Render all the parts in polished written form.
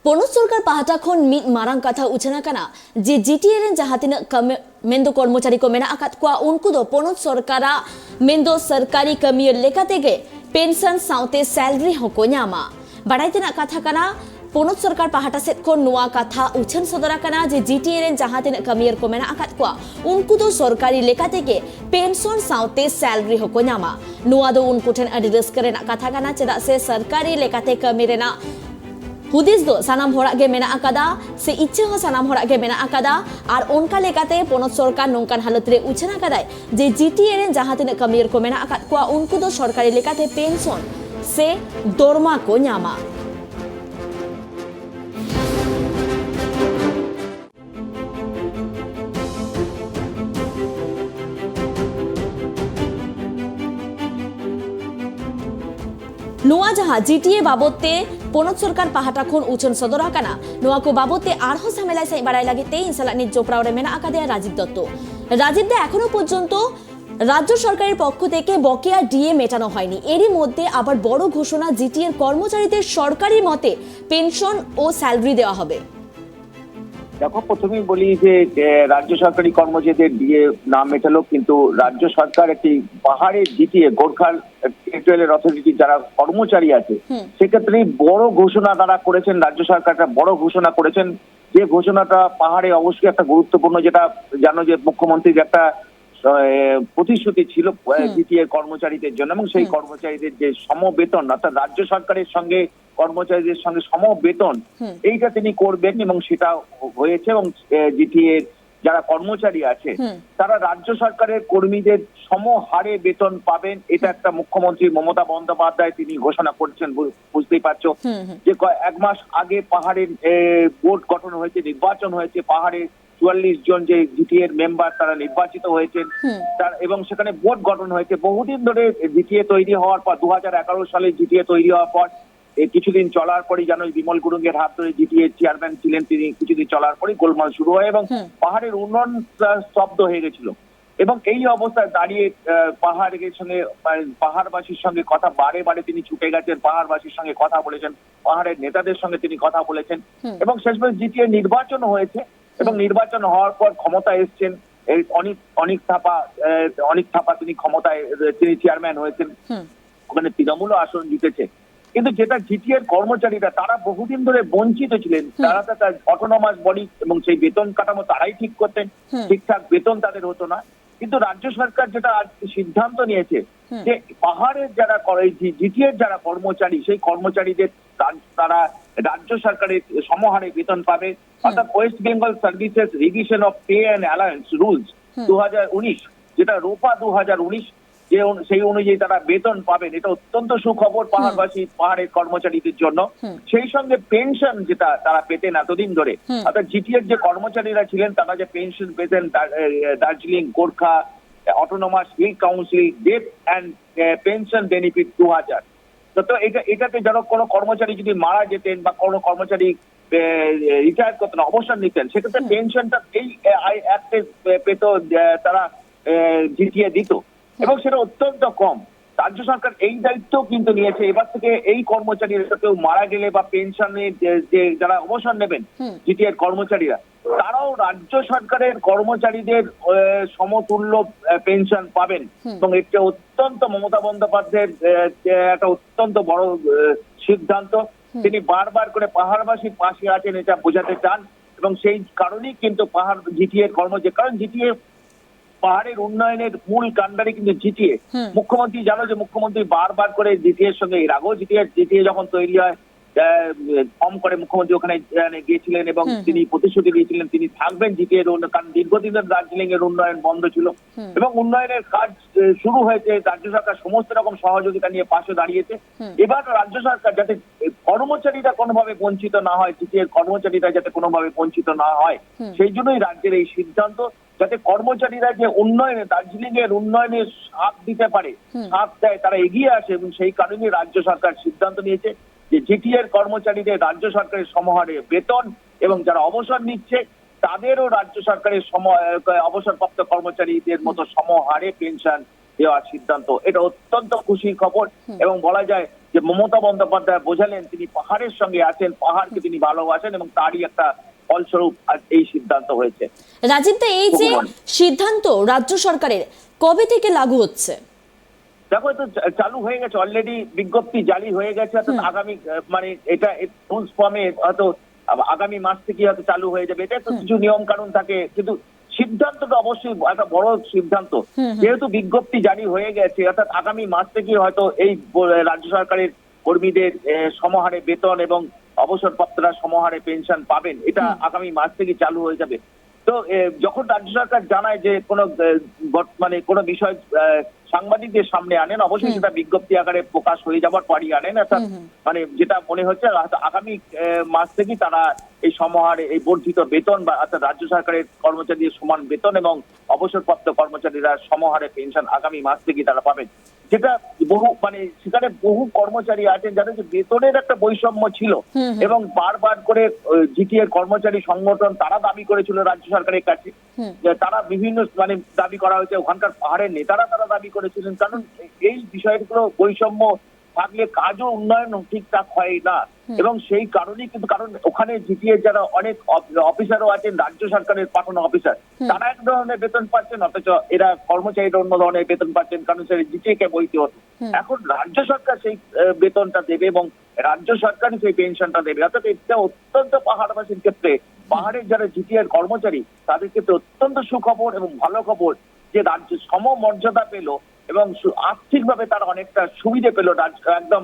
ᱯᱚᱱᱚᱛ ᱥᱚᱨᱠᱟᱨ ᱯᱟᱦᱴᱟ ᱠᱷᱚᱱ ᱢᱤᱫ ᱢᱟᱨᱟᱝ ᱠᱟᱛᱷᱟ ᱩᱪᱷᱟᱹᱱ ᱟᱠᱟᱱᱟ ᱡᱮ ᱡᱤᱴᱤᱮ ᱨᱮᱱ ᱡᱟᱦᱟᱸ ᱛᱤᱱᱟᱹᱜ ᱢᱮᱱᱫᱚ ᱠᱚᱨᱢᱚᱪᱟᱨᱤ ᱠᱚ ᱢᱮᱱᱟᱜ ᱟᱠᱟᱫ ᱠᱚᱣᱟ ᱩᱱᱠᱩ ᱫᱚ ᱯᱚᱱᱚᱛ ᱥᱚᱨᱠᱟᱨᱟᱜ ᱢᱮᱱᱫᱚ ᱥᱚᱨᱠᱟᱨᱤ ᱠᱟᱹᱢᱤᱭᱟᱹ ᱞᱮᱠᱟ ᱛᱮᱜᱮ ᱯᱮᱱᱥᱚᱱ ᱥᱟᱶᱛᱮ ᱥᱮᱞᱟᱨᱤ ᱦᱚᱸᱠᱚ ᱧᱟᱢᱟ। ᱵᱟᱲᱟᱭ ᱛᱮᱱᱟᱜ ᱠᱟᱛᱷᱟ ᱠᱟᱱᱟ ᱯᱚᱱᱚᱛ ᱥᱚᱨᱠᱟর ᱯᱟᱦᱴᱟ ᱥᱮᱫ ᱠᱷᱚᱱ ᱱᱚᱣᱟ ᱠᱟᱛᱷᱟ ᱩᱪᱷᱟᱹᱱ ᱥᱚᱫᱚᱨ ᱟᱠᱟᱱᱟ ᱡᱮ ᱡᱤᱴᱤᱮ ᱨᱮᱱ ᱡᱟᱦᱟᱸ ᱛᱤᱱᱟᱹᱜ ᱠᱟᱹᱢᱤᱭᱟᱹ ᱠᱚ ᱢᱮᱱᱟᱜ ᱟᱠᱟᱫ ᱠᱚᱣᱟ उनको दो सरकारी लेका तेगे पेंशन साउते सैलरी होको ᱧᱟᱢᱟ। ᱱᱚᱣᱟ ᱫᱚ ᱩᱱᱠᱩ ᱴᱷᱮᱱ ᱟᱹᱰᱤ ᱨᱟᱹᱥᱠᱟᱹ ᱨᱮᱱᱟᱜ ᱠᱟᱛᱷᱟ ᱠᱟᱱᱟ ᱪᱮᱫᱟᱜ ᱥᱮ सरकारी लेकाते ᱠᱟᱹᱢᱤ ᱨᱮᱱᱟᱜ हुदिस दो सानाम होराक गे मेना आकादा से इच्छा हो सानाम होराक गे मेना आकादा और उनका लेकाते पोनत सरकार नोंकान हालत रे उछान आकादाय जे जीटीए रेन जहां तिना कमियर को मेना आकाद कोआ उनको दो सरकारी लेकाते पेंशन से दरमा को ᱧᱟᱢᱟ। नुआ जहां जीटीए बाबते पोनत सरकार पाहटा खन उछन सदर आकाना नुआ को बाबते आरहो झमेला साइ बाड़ाय लागिते इन साला निज जोपड़ाव रे मेना आकादेया राजीव दत्त। राजीव दা এখনো পর্যন্ত রাজ্য সরকারের পক্ষ থেকে বকেয়া ডিএ মেটানো হয়নি। এরই মধ্যে আবার বড় ঘোষণা জিটিএর কর্মচারীদের সরকারি মতে পেনশন ও স্যালারি দেওয়া হবে। দেখো প্রথমেই বলি যে রাজ্য সরকারি কর্মচারীদের ডিএ না মেটালো কিন্তু রাজ্য সরকার একটি পাহাড়ের জিটিএ গোর্খার টেরিটোরিয়াল অথরিটি যারা কর্মচারী আছে সেক্ষেত্রে বড় ঘোষণা তারা করেছেন। রাজ্য সরকার একটা বড় ঘোষণা করেছেন যে ঘোষণাটা পাহাড়ে অবশ্যই একটা গুরুত্বপূর্ণ, যেটা জানো যে মুখ্যমন্ত্রীর একটা প্রতিশ্রুতি ছিল জিটিএ কর্মচারীদের জন্য এবং সেই কর্মচারীদের যে সমবেতন অর্থাৎ রাজ্য সরকারের সঙ্গে কর্মচারীদের সঙ্গে সমবেতন এইটা তিনি করবেন এবং সেটা হয়েছে। এবং জিটিএ যারা কর্মচারী আছে তারা রাজ্য সরকারের কর্মীদের সমহারে বেতন পাবেন, এটা একটা মুখ্যমন্ত্রী মমতা বন্দ্যোপাধ্যায় তিনি ঘোষণা করেছেন। বুঝতেই পারছো যে এক মাস আগে পাহাড়ের বোর্ড গঠন হয়েছে, নির্বাচন হয়েছে, পাহাড়ে ৪৪ জন যে জিটিএর মেম্বার তারা নির্বাচিত হয়েছেন এবং সেখানে বোর্ড গঠন হয়েছে। বহুদিন ধরে জিটিএ তৈরি হওয়ার পর ২০১১ সালে জিটিএ তৈরি হওয়ার পর কিছুদিন চলার পরই জানো বিমল গুরুঙ্গের হাত ধরে জিটিএ চেয়ারম্যান ছিলেন তিনি, কিছুদিন চলার পরই গোলমাল শুরু হয় এবং পাহাড়ের উন্নয়ন স্তব্ধ হয়ে গেছিল। এবং এই অবস্থায় দাঁড়িয়ে পাহাড়ের সঙ্গে পাহাড়বাসীর সঙ্গে কথা বারে বারে তিনি ছুটে গেছেন, পাহাড়বাসীর সঙ্গে কথা বলেছেন, পাহাড়ের নেতাদের সঙ্গে তিনি কথা বলেছেন এবং শেষমেশ জিটিএ নির্বাচন হয়েছে এবং নির্বাচন হওয়ার পর ক্ষমতায় এসছেন অনিক থাপা তিনি ক্ষমতায় তিনি চেয়ারম্যান হয়েছেন, ওখানে তৃণমূলও আসন জিতেছে। কিন্তু যেটা জিটিএর কর্মচারীরা তারা বহুদিন ধরে বঞ্চিত ছিলেন, তারা তার অটোনমাস বডি এবং সেই বেতন কাঠামো তারাই ঠিক করতেন, ঠিকঠাক বেতন তাদের হতো না। কিন্তু রাজ্য সরকার যেটা আজ সিদ্ধান্ত নিয়েছে যে পাহাড়ের যারা জিটিএর যারা কর্মচারী সেই কর্মচারীদের তারা রাজ্য সরকারের সমহারে বেতন পাবে। অর্থাৎ West Bengal services revision of pay and alliance rules ২০১৯ যেটা রোপা ২০১৯ যে সেই অনুযায়ী তারা বেতন পাবেন, এটা অত্যন্ত সুখবর পাহাড়বাসী পাহাড়ের কর্মচারীদের জন্য। সেই সঙ্গে পেনশন যেটা তারা পেতেন এতদিন ধরে, অর্থাৎ জিটিএর যে কর্মচারীরা ছিলেন তারা যে পেনশন পেতেন Darjeeling Gorkha autonomous hill council death and pension benefit ২০০০। তো এটাতে যারা কোনো কর্মচারী যদি মারা যেতেন বা কোনো কর্মচারী রিটায়ার করতেন অবসর নিতেন সেক্ষেত্রে পেনশনটা এই অ্যাক্টে পেত তারা জিটিএ দিত এবং সেটা অত্যন্ত কম। রাজ্য সরকার এই দায়িত্ব কিন্তু নিয়েছে এবার থেকে এই কর্মচারীরা কেউ মারা গেলে বা পেনশনে যে যারা অবসর নেবেন জিটিএর কর্মচারীরা তারাও রাজ্য সরকারের কর্মচারীদের সমতুল্য পেনশন পাবেন এবং এটা অত্যন্ত মমতা বন্দ্যোপাধ্যায়ের একটা অত্যন্ত বড় সিদ্ধান্ত। তিনি বারবার করে পাহাড়বাসীর পাশে আছেন এটা বোঝাতে চান এবং সেই কারণেই কিন্তু পাহাড় জিটিএর কারণ জিটিএ পাহাড়ের উন্নয়নের মূল কাণ্ডারি কিন্তু জিটিএ। মুখ্যমন্ত্রী জানো যে মুখ্যমন্ত্রী বারবার করে জিটিএর সঙ্গে এর আগেও জিটিএ যখন তৈরি হয় কম করে মুখ্যমন্ত্রী ওখানে গিয়েছিলেন এবং তিনি প্রতিশ্রুতি দিয়েছিলেন তিনি থাকবেন জিটিএর কারণ দীর্ঘদিন দার্জিলিং এর উন্নয়ন বন্ধ ছিল এবং উন্নয়নের কাজ শুরু হয়েছে। রাজ্য সরকার সমস্ত রকম সহযোগিতা নিয়ে পাশে দাঁড়িয়েছে। এবার রাজ্য সরকার যাতে কর্মচারীরা কোনোভাবে বঞ্চিত না হয়, জিটিএর কর্মচারীরা যাতে কোনোভাবে বঞ্চিত না হয় সেই জন্যই রাজ্যের এই সিদ্ধান্ত, যাতে কর্মচারীরা যে উন্নয়নে দার্জিলিং এর উন্নয়নে সাথ দিতে পারে, সাথ দেয়, তারা এগিয়ে আসে এবং সেই কারণে রাজ্য সরকার সিদ্ধান্ত নিয়েছে যে জিটিএর কর্মচারীদের রাজ্য সরকারের সমহারে বেতন এবং যারা অবসর নিচ্ছে তাদেরও রাজ্য সরকারের অবসরপ্রাপ্ত কর্মচারীদের মতো সমহারে পেনশন দেওয়ার সিদ্ধান্ত। এটা অত্যন্ত খুশির খবর এবং বলা যায় যে মমতা বন্দ্যোপাধ্যায় বোঝালেন তিনি পাহাড়ের সঙ্গে আছেন, পাহাড়কে তিনি ভালোবাসেন এবং তারই একটা ফলস্বরূপ আজ এই সিদ্ধান্ত হয়েছে। রাজীব দা, এই যে সিদ্ধান্ত রাজ্য সরকারের কবে থেকে লাগু হচ্ছে? দেখো, তো চালু হয়ে গেছে অলরেডি, বিজ্ঞপ্তি জারি হয়ে গেছে, অর্থাৎ আগামী মানে এটা রুলস ফর্মে হয়তো আগামী মাস থেকে হয়তো চালু হয়ে যাবে। এটা তো কিছু নিয়ম কানুন থাকে, কিন্তু সিদ্ধান্তটা অবশ্যই একটা বড় সিদ্ধান্ত। যেহেতু বিজ্ঞপ্তি জারি হয়ে গেছে, অর্থাৎ আগামী মাস থেকে হয়তো এই রাজ্য সরকারের কর্মীদের সমহারে বেতন এবং অবসরপ্রাপ্তরা সমহারে পেনশন পাবেন, এটা আগামী মাস থেকে চালু হয়ে যাবে। তো যখন রাজ্য সরকার জানায় যে মানে কোনো বিষয় সাংবাদিকদের সামনে আনেন, অবশ্যই সেটা বিজ্ঞপ্তি আকারে প্রকাশ হয়ে যাবার পরই আনেন। অর্থাৎ মানে যেটা মনে হচ্ছে আগামী মাস থেকেই তারা এই সমহারে এই বর্ধিত বেতন বা অর্থাৎ রাজ্য সরকারের কর্মচারীদের সমান বেতন এবং অবসরপ্রাপ্ত কর্মচারীরা সমহারে পেনশন আগামী মাস থেকেই তারা পাবেন। যেটা বহু মানে সেখানে বহু কর্মচারী আছেন যাদের যে বেতনের একটা বৈষম্য ছিল এবং বারবার করে জিটিএর কর্মচারী সংগঠন তারা দাবি করেছিল রাজ্য সরকারের কাছে, তারা বিভিন্ন মানে দাবি করা হয়েছে, ওখানকার পাহাড়ের নেতারা তারা দাবি করেছিলেন, কারণ এই বিষয়গুলো বৈষম্য থাকলে কাজও উন্নয়ন ঠিকঠাক হয় না। এবং সেই কারণেই কিন্তু, কারণ ওখানে জিটিএর যারা অনেক অফিসারও আছেন রাজ্য সরকারের পাঠানো অফিসার, তারা এক ধরনের বেতন পাচ্ছেন, অথচ এরা কর্মচারীরা অন্য ধরনের বেতন পাচ্ছেন, কারণ সেটা জিটিএ কে বইতে হতো। এখন রাজ্য সরকার সেই বেতনটা দেবে এবং রাজ্য সরকারই সেই পেনশনটা দেবে। অর্থাৎ এটা অত্যন্ত পাহাড়বাসীর ক্ষেত্রে, পাহাড়ের যারা জিটিএর কর্মচারী তাদের ক্ষেত্রে অত্যন্ত সুখবর এবং ভালো খবর যে রাজ্য সমমর্যাদা পেল এবং আর্থিকভাবে তারা অনেকটা সুবিধে পেল। একদম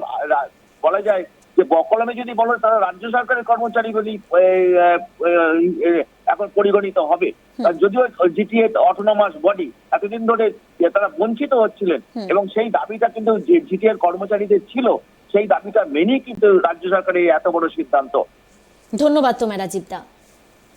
বলা যায় যে বকলমে যদি বলো তারা রাজ্য সরকারের কর্মচারী বলি এখন পরিগণিত হবে। যদিও জিটিএ অটোনমাস বডি, এতদিন ধরে তারা বঞ্চিত হচ্ছিলেন এবং সেই দাবিটা কিন্তু জিটিএর কর্মচারীদের ছিল, সেই দাবিটা মেনেই কিন্তু রাজ্য সরকারের এত বড় সিদ্ধান্ত। ধন্যবাদ তোমায় রাজীব দা।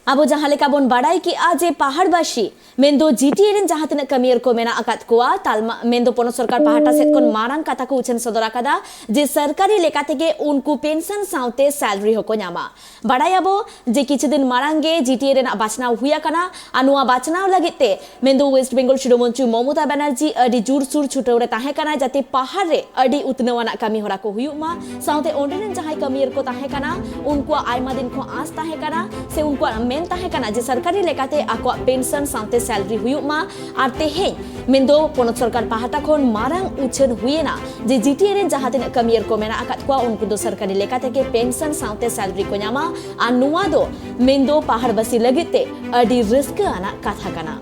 Abo jahan leka bon badai ki aje paharbashi mendo GTA ren jahan tina kamier ko mena akat kuwa talma mendo pono sarkar pahata set kon marang kata ko uchen sodora kada je sarkari leka theke unku pension saute salary hoko nyama badai abo je kichu din marange GTA ren bachnaw huya kana anua bachnaw lagite mendo West Bengal shiromonchu Mamata Banerjee adi jur sur chutore tahe kana jate pahar re adi utnawana kami hora ko huyuk ma saute onde ren jahai kamier ko tahe kana unku aima din ko as tahe kana se unku मेन ताहे कना जे सरकारी लेकाते आको pension साथे salary हुयुक मा are तेहें मेंदो पोनत सरकार पाहाटा खन मारांग उछन हुयेना जे GTA rain जहां तिना कमियर को मेना आकात को उनको दो सरकारी लेकाते के पेंशन साथे सैलरी को न्यामा आ नुवा दो मेंदो पहाड़ बसी लगिते अडी रिस्क आना कथा कना।